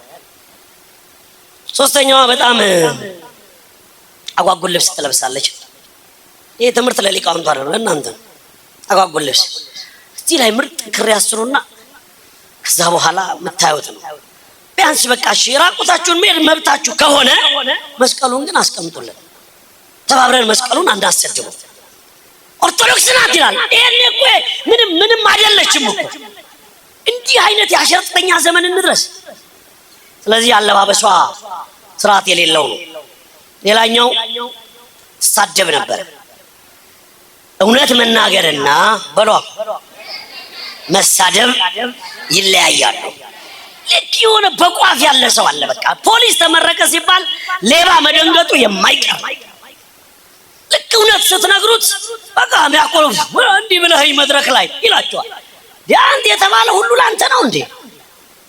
ሶስተኛዋ በጣም አጓጉል ልብስ ትለብሳለች። ይሄ ትምህርት ለሊቃውንቱ አይደለም ለእናንተ። አጓጉል ልብስ እዚህ ላይ ምርጥ ክር ያስሩና ከዛ በኋላ የምታዩት ነው። ቢያንስ በቃ እሺ ራቁታችሁን መሄድ መብታችሁ ከሆነ መስቀሉን ግን አስቀምጡልን፣ ተባብረን መስቀሉን እንዳሰድቡ። ኦርቶዶክስ ናት ይላል። ይሄን እኮ ምንም አይደለችም እኮ። እንዲህ አይነት የ19ኛ ዘመን እንድረስ። ስለዚህ አለባበሷ ስርዓት የሌለው ነው። ሌላኛው ትሳደብ ነበር። እውነት መናገርና በሏ መሳደብ ይለያያሉ። ልክ የሆነ በቋፍ ያለ ሰው አለ። በቃ ፖሊስ ተመረቀ ሲባል ሌባ መደንገጡ የማይቀር ልክ እውነት ስትነግሩት በቃ ያቆም እንዲህ ብለህ መድረክ ላይ ይላቸዋል። አንተ የተባለ ሁሉ ላንተ ነው እንዴ?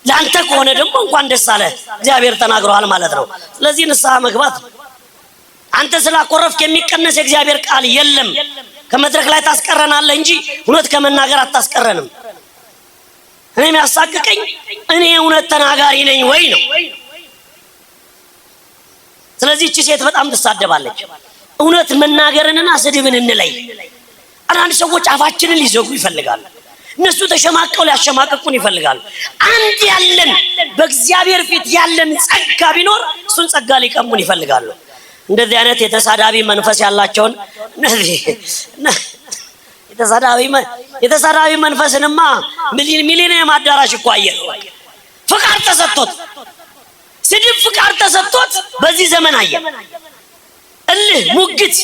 ላንተ ከሆነ ደግሞ እንኳን ደስ አለ እግዚአብሔር ተናግሯል ማለት ነው። ስለዚህ ንስሐ መግባት። አንተ ስላኮረፍክ የሚቀነስ የእግዚአብሔር ቃል የለም። ከመድረክ ላይ ታስቀረናለህ እንጂ እውነት ከመናገር አታስቀረንም። እኔ የሚያሳቅቀኝ እኔ እውነት ተናጋሪ ነኝ ወይ ነው። ስለዚህ እቺ ሴት በጣም ትሳደባለች። እውነት መናገርንና ስድብን እንለይ። አንዳንድ ሰዎች አፋችንን ሊዘጉ ይፈልጋሉ። እነሱ ተሸማቀው ሊያሸማቀቁን ይፈልጋሉ። አንድ ያለን በእግዚአብሔር ፊት ያለን ጸጋ ቢኖር እሱን ጸጋ ሊቀሙን ይፈልጋሉ። እንደዚህ አይነት የተሳዳቢ መንፈስ ያላቸውን የተሳዳቢ መንፈስንማ ሚሊኒየም አዳራሽ እኮ አየህ። ፍቃድ ተሰጥቶት ስድብ ፍቃድ ተሰጥቶት በዚህ ዘመን አየ። እልህ፣ ሙግት፣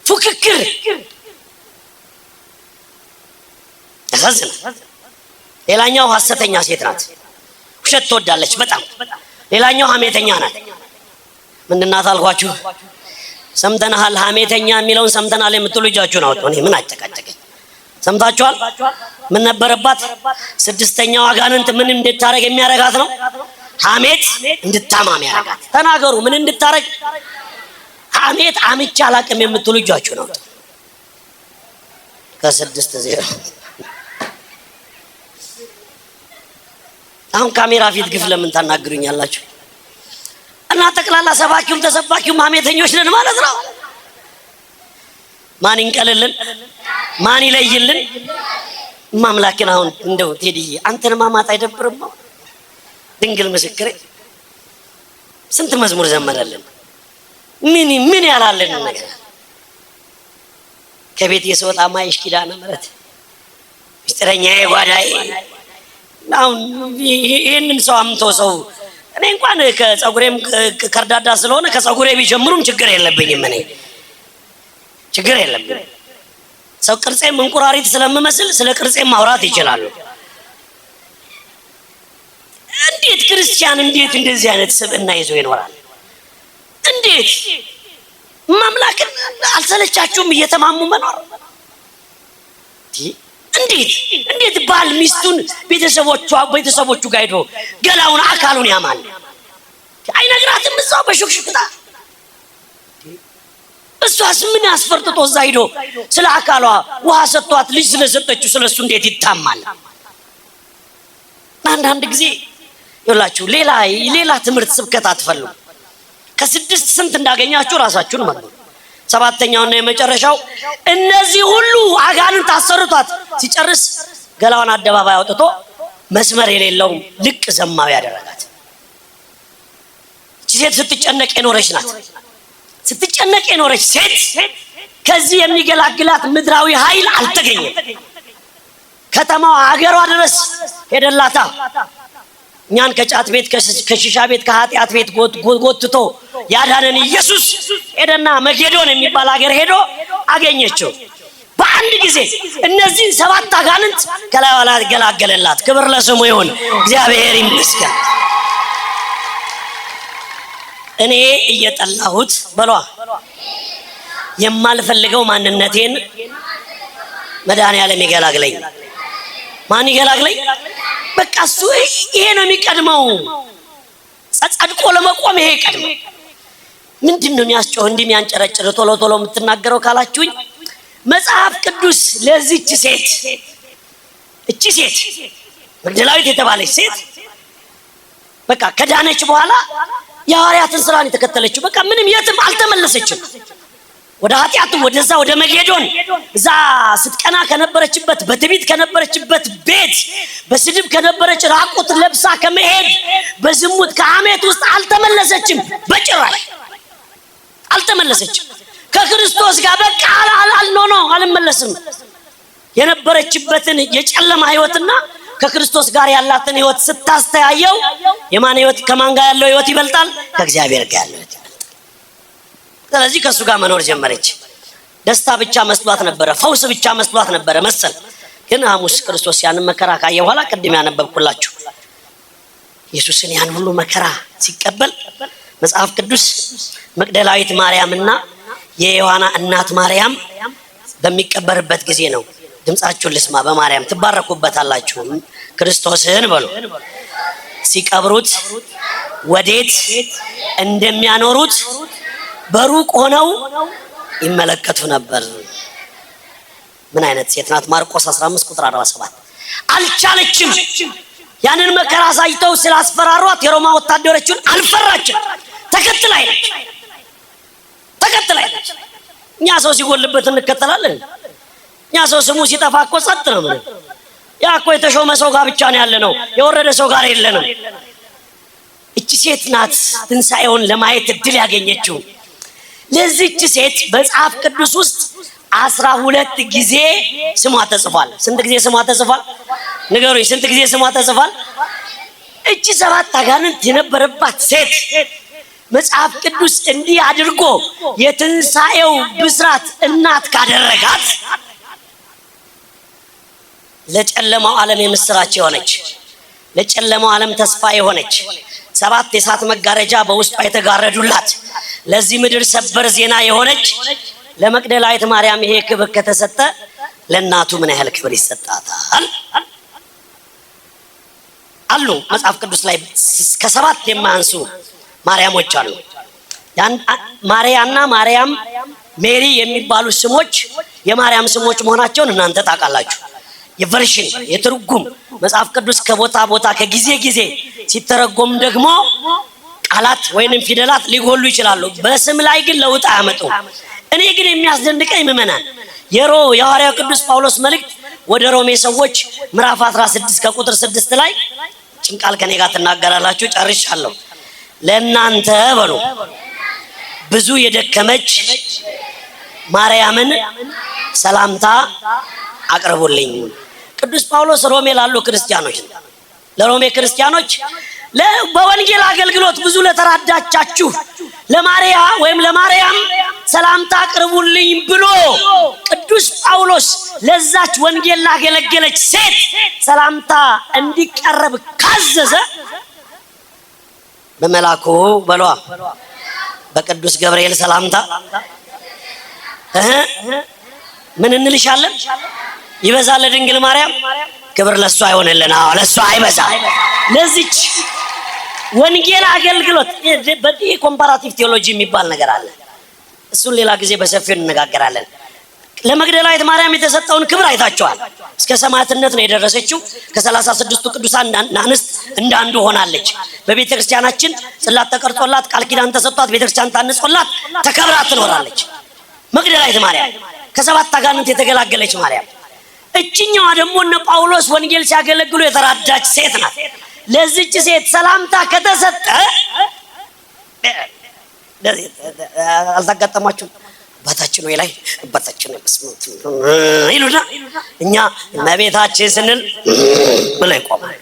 ፉክክር ያሳዝናል። ሌላኛው ሐሰተኛ ሴት ናት። ውሸት ትወዳለች በጣም። ሌላኛው ሐሜተኛ ናት። ምንድን ናት አልኳችሁ? ሰምተናል። ሐሜተኛ የሚለውን ሰምተናል የምትሉ እጃችሁን አውጡ። እኔ ምን አጨቃጨቀኝ? ሰምታችኋል? ምን ነበረባት? ስድስተኛው አጋንንት ምን እንድታረግ የሚያረጋት ነው? ሐሜት እንድታማም ያረጋት። ተናገሩ። ምን እንድታረግ? ሐሜት አምቻ አላቅም የምትሉ እጃችሁን አውጡ። ከ6-0 አሁን ካሜራ ፊት ግፍ ለምን ታናግሩኛላችሁ? እና ጠቅላላ ሰባኪውም ተሰባኪውም ሐሜተኞች ነን ማለት ነው። ማን ይንቀልልን? ማን ይለይልን? ማምላክን አሁን እንደው ቴዲዬ አንተን ማማት አይደብርም? ድንግል ምስክሬ ስንት መዝሙር ዘመረልን። ምን ያላልን ነገር ከቤት የሰወጣ ማይሽ ኪዳነ ምሕረት ምስጢረኛዬ ጓዳዬ። አሁን ይሄንን ሰው አምቶ ሰው እኔ እንኳን ከጸጉሬም ከርዳዳ ስለሆነ ከጸጉሬ ቢጀምሩም ችግር የለብኝም። እኔ ችግር የለብኝ። ሰው ቅርጼም እንቁራሪት ስለምመስል ስለ ቅርጼም ማውራት ይችላሉ። እንዴት ክርስቲያን እንዴት እንደዚህ አይነት ስብዕና ይዞ ይኖራል? እንዴት ማምላክን አልሰለቻችሁም እየተማሙ መኖር? እንዴት ባል ሚስቱን ቤተሰቦቹ ጋር ሄዶ ገላውን አካሉን ያማል? አይነግራትም? እዛው በሹክሹክታ እሷስ ምን ያስፈርጥጦ እዛ ሄዶ ስለ አካሏ ውሃ ሰጥቷት ልጅ ስለሰጠችው ስለሱ እንዴት ይታማል? አንዳንድ ጊዜ ይላችሁ ሌላ ትምህርት ስብከት አትፈልጉ። ከስድስት ስንት እንዳገኛችሁ ራሳችሁን መርጡ። ሰባተኛውና የመጨረሻው እነዚህ ሁሉ አጋንንት አሰርቷት ሲጨርስ ገላዋን አደባባይ አውጥቶ መስመር የሌለው ልቅ ዘማዊ ያደረጋት። እቺ ሴት ስትጨነቅ የኖረች ናት። ስትጨነቅ የኖረች ሴት ከዚህ የሚገላግላት ምድራዊ ኃይል አልተገኘም። ከተማው አገሯ ድረስ ሄደላታ። እኛን ከጫት ቤት ከሺሻ ቤት ከኃጢአት ቤት ጎትቶ ያዳነን ኢየሱስ ሄደና መጌዶን የሚባል ሀገር ሄዶ አገኘችው። በአንድ ጊዜ እነዚህን 7 አጋንንት ከላይዋ ላይ ገላገለላት። ክብር ለስሙ ይሁን፣ እግዚአብሔር ይመስገን። እኔ እየጠላሁት በሏ የማልፈልገው ማንነቴን መድኃኒዓለም ይገላግለኝ። ማን ይገላግለኝ? በቃ እሱ ይሄ ነው የሚቀድመው። ጸድቆ ለመቆም ይሄ ይቀድመው። ምንድነው የሚያስጨው እንዲህ የሚያንጨረጭር ቶሎ ቶሎ የምትናገረው ካላችሁኝ፣ መጽሐፍ ቅዱስ ለዚህች ሴት እቺ ሴት መግደላዊት የተባለች ሴት በቃ ከዳነች በኋላ የሐዋርያትን ስራ ነው የተከተለችው። በቃ ምንም የትም አልተመለሰችም። ወደ ኃጢአቱ ወደዛ ወደ መጌዶን እዛ ስትቀና ከነበረችበት በትዕቢት ከነበረችበት ቤት በስድብ ከነበረች ራቁት ለብሳ ከመሄድ በዝሙት ከሐሜት ውስጥ አልተመለሰችም። በጭራሽ አልተመለሰችም። ከክርስቶስ ጋር በቃ አልመለስም። የነበረችበትን የጨለማ ህይወትና ከክርስቶስ ጋር ያላትን ህይወት ስታስተያየው የማን ህይወት ከማን ጋር ያለው ህይወት ይበልጣል? ከእግዚአብሔር ጋር ያለው ህይወት ይበልጣል። ስለዚህ ከሱ ጋር መኖር ጀመረች። ደስታ ብቻ መስሏት ነበረ፣ ፈውስ ብቻ መስሏት ነበረ መሰል። ግን ሐሙስ ክርስቶስ ያንን መከራ ካየ በኋላ ቅድም ያነበብኩላችሁ ኢየሱስን ያን ሁሉ መከራ ሲቀበል መጽሐፍ ቅዱስ መግደላዊት ማርያምና የዮሐና እናት ማርያም በሚቀበርበት ጊዜ ነው። ድምጻችሁን ልስማ። በማርያም ትባረኩበታላችሁ። ክርስቶስን በሉ። ሲቀብሩት ወዴት እንደሚያኖሩት በሩቅ ሆነው ይመለከቱ ነበር። ምን አይነት ሴት ናት? ማርቆስ 15 ቁጥር 47። አልቻለችም። ያንን መከራ ሳይተው ስላስፈራሯት የሮማ ወታደሮችን አልፈራችም። ተከትላይለች። እኛ ሰው ሲጎልበት እንከተላለን። እኛ ሰው ስሙ ሲጠፋ እኮ ጸጥ ነው። ምን ያ እኮ የተሾመ ሰው ጋር ብቻ ነው ያለነው፣ የወረደ ሰው ጋር የለንም። እቺ ሴት ናት ትንሣኤውን ለማየት እድል ያገኘችው። ለዚህች ሴት መጽሐፍ ቅዱስ ውስጥ 12 ጊዜ ስሟ ተጽፏል። ስንት ጊዜ ስሟ ተጽፏል? ንገሩኝ፣ ስንት ጊዜ ስሟ ተጽፏል? እቺ 7 አጋንንት የነበረባት ሴት መጽሐፍ ቅዱስ እንዲህ አድርጎ የትንሣኤው ብስራት እናት ካደረጋት ለጨለማው ዓለም የምስራች የሆነች፣ ለጨለማው ዓለም ተስፋ የሆነች፣ 7 የእሳት መጋረጃ በውስጧ የተጋረዱላት፣ ለዚህ ምድር ሰበር ዜና የሆነች ለመግደላዊት ማርያም ይሄ ክብር ከተሰጠ ለእናቱ ምን ያህል ክብር ይሰጣታል? አሉ መጽሐፍ ቅዱስ ላይ ከ7 የማያንሱ ማርያሞች አሉ። ማርያና ማርያም ሜሪ የሚባሉ ስሞች የማርያም ስሞች መሆናቸውን እናንተ ታውቃላችሁ። የቨርሽን የትርጉም መጽሐፍ ቅዱስ ከቦታ ቦታ ከጊዜ ጊዜ ሲተረጎም ደግሞ ቃላት ወይንም ፊደላት ሊጎሉ ይችላሉ። በስም ላይ ግን ለውጥ አያመጡም። እኔ ግን የሚያስደንቀኝ ምዕመናን የሐዋርያው ቅዱስ ጳውሎስ መልእክት ወደ ሮሜ ሰዎች ምዕራፍ 16 ከቁጥር 6 ላይ ጭንቃል ከኔ ጋር ትናገራላችሁ። ጨርሻለሁ። ለእናንተ በሉ ብዙ የደከመች ማርያምን ሰላምታ አቅርቡልኝ። ቅዱስ ጳውሎስ ሮሜ ላሉ ክርስቲያኖች ለሮሜ ክርስቲያኖች በወንጌል አገልግሎት ብዙ ለተራዳቻችሁ ለማርያ ወይም ለማርያም ሰላምታ አቅርቡልኝ ብሎ ቅዱስ ጳውሎስ ለዛች ወንጌል ላገለገለች ሴት ሰላምታ እንዲቀርብ ካዘዘ በመላኩ በሏ በቅዱስ ገብርኤል ሰላምታ ምን እንልሻለን? ይበዛል ለድንግል ማርያም ክብር ለሷ አይሆንልን። አዎ ለሷ አይበዛ። ለዚች ወንጌል አገልግሎት በዚህ ኮምፓራቲቭ ቴዎሎጂ የሚባል ነገር አለ። እሱን ሌላ ጊዜ በሰፊው እንነጋገራለን። ለመግደላዊት ማርያም የተሰጠውን ክብር አይታችኋል። እስከ ሰማዕትነት ነው የደረሰችው። ከ36ቱ ቅዱሳን አንስት እንዳንዱ ሆናለች። በቤተ ክርስቲያናችን ጽላት ተቀርጾላት ቃል ኪዳን ተሰጥቷት ቤተ ክርስቲያን ታንጾላት ተከብራ ትኖራለች። መግደላዊት ማርያም ከ7 አጋንንት የተገላገለች ማርያም። እችኛዋ ደግሞ እነ ጳውሎስ ወንጌል ሲያገለግሉ የተራዳች ሴት ናት። ለዚች ሴት ሰላምታ ከተሰጠ አልተጋጠማችሁም? አባታችን ሆይ ላይ አባታችን ሆይ በስሙት ይሉና እኛ እመቤታችን ስንል ብለው ይቆማል።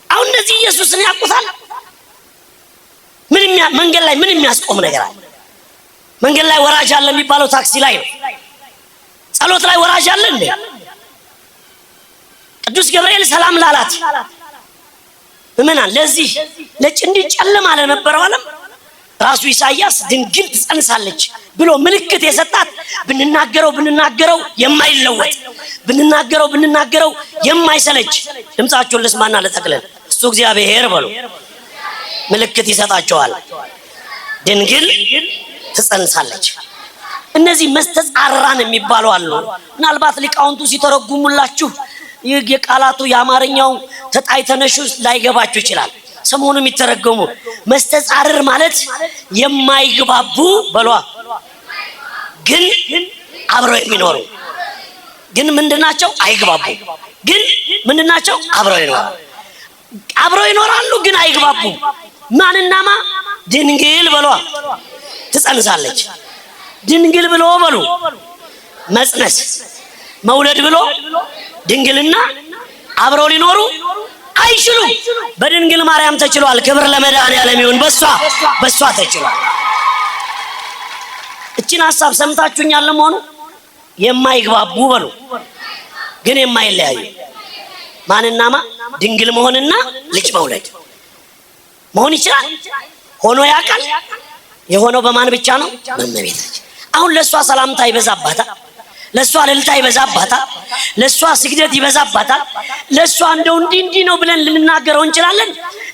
አሁን እነዚህ ኢየሱስን ያውቁታል። መንገድ ላይ ምን የሚያስቆም ነገር አለ? መንገድ ላይ ወራጅ አለ የሚባለው ታክሲ ላይ ነው። ጸሎት ላይ ወራጅ አለ እንዴ? ቅዱስ ገብርኤል ሰላም ላላት ምናን ለዚህ ለጭንዲ ጨለማ ለነበረው ዓለም ራሱ ኢሳይያስ ድንግል ትጸንሳለች ብሎ ምልክት የሰጣት ብንናገረው የማይለወጥ ብንናገረው የማይሰለች ድምጻቸውን ልስማና ለጠቅለል እሱ እግዚአብሔር በሉ ምልክት ይሰጣቸዋል። ድንግል ትጸንሳለች። እነዚህ መስተጻራን የሚባሉ አሉ። ምናልባት ሊቃውንቱ ሲተረጉሙላችሁ የቃላቱ የአማርኛው ተጣይተነሽ ላይገባችሁ ይችላል። ሰሞኑን የሚተረገሙ መስተጻርር ማለት የማይግባቡ በሏ ግን አብረው የሚኖሩ ግን ምንድናቸው? አይግባቡ ግን ምንድናቸው? አብረው ይኖራሉ ግን አይግባቡ። ማንናማ? ድንግል በሏ ትጸንሳለች። ድንግል ብሎ በሉ መጽነስ መውለድ ብሎ ድንግልና አብረው ሊኖሩ አይችሉም። በድንግል ማርያም ተችሏል። ክብር ለመድኃኔዓለም ይሁን። በሷ ተችሏል። እቺን ሐሳብ ሰምታችሁኛል። ለመሆኑ የማይግባቡ በሉ ግን የማይለያዩ ማንናማ? ድንግል መሆንና ልጅ መውለድ መሆን ይችላል። ሆኖ ያውቃል። የሆነው በማን ብቻ ነው? በእመቤታችን። አሁን ለሷ ሰላምታ ይበዛባታል፣ ለሷ እልልታ ይበዛባታል፣ ለሷ ስግደት ይበዛባታል። ለሷ እንደው እንዲህ ነው ብለን ልንናገረው እንችላለን።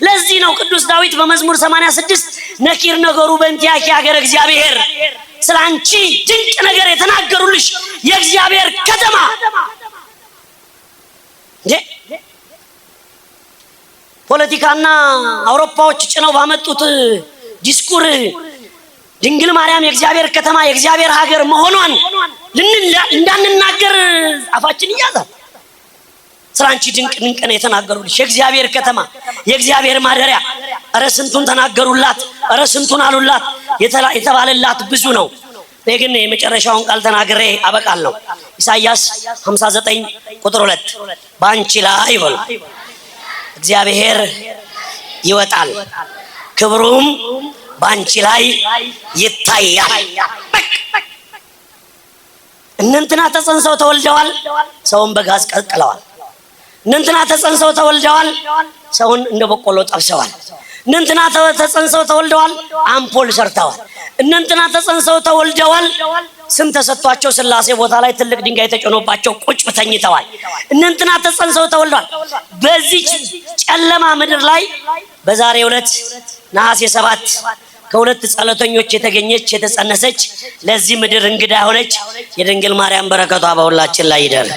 ለዚህ ነው ቅዱስ ዳዊት በመዝሙር 86 ነኪር ነገሩ በእንቲአኪ ሀገረ እግዚአብሔር፣ ስላንቺ ድንቅ ነገር የተናገሩልሽ የእግዚአብሔር ከተማ። ፖለቲካና አውሮፓዎች ጭነው ባመጡት ዲስኩር ድንግል ማርያም የእግዚአብሔር ከተማ የእግዚአብሔር ሀገር መሆኗን እንዳንናገር አፋችን ይያዛል። ስላንቺ ድንቅ ነው የተናገሩልሽ የእግዚአብሔር ከተማ የእግዚአብሔር ማደሪያ። እረ ስንቱን ተናገሩላት፣ እረ ስንቱን አሉላት። የተባለላት ብዙ ነው። እኔ ግን የመጨረሻውን ቃል ተናግሬ አበቃለሁ። ኢሳይያስ 59 ቁጥር 2 በአንቺ ላይ ይበሉ እግዚአብሔር ይወጣል፣ ክብሩም በአንቺ ላይ ይታያል። እነንትና ተጸንሰው ተወልደዋል፣ ሰውን በጋዝ ቀቅለዋል። እነንትና ተጸንሰው ተወልደዋል፣ ሰውን እንደ በቆሎ ጠብሰዋል። እነንትና ተጸንሰው ተወልደዋል፣ አምፖል ሰርተዋል። እነንትና ተጸንሰው ተወልደዋል፣ ስም ተሰጥቷቸው ሥላሴ ቦታ ላይ ትልቅ ድንጋይ ተጭኖባቸው ቁጭ ተኝተዋል። እነንትና ተጸንሰው ተወልደዋል። በዚህ ጨለማ ምድር ላይ በዛሬው ዕለት ነሐሴ 7 ከሁለት ጸሎተኞች የተገኘች የተጸነሰች ለዚህ ምድር እንግዳ ሆነች የድንግል ማርያም በረከቷ በሁላችን ላይ ይደር።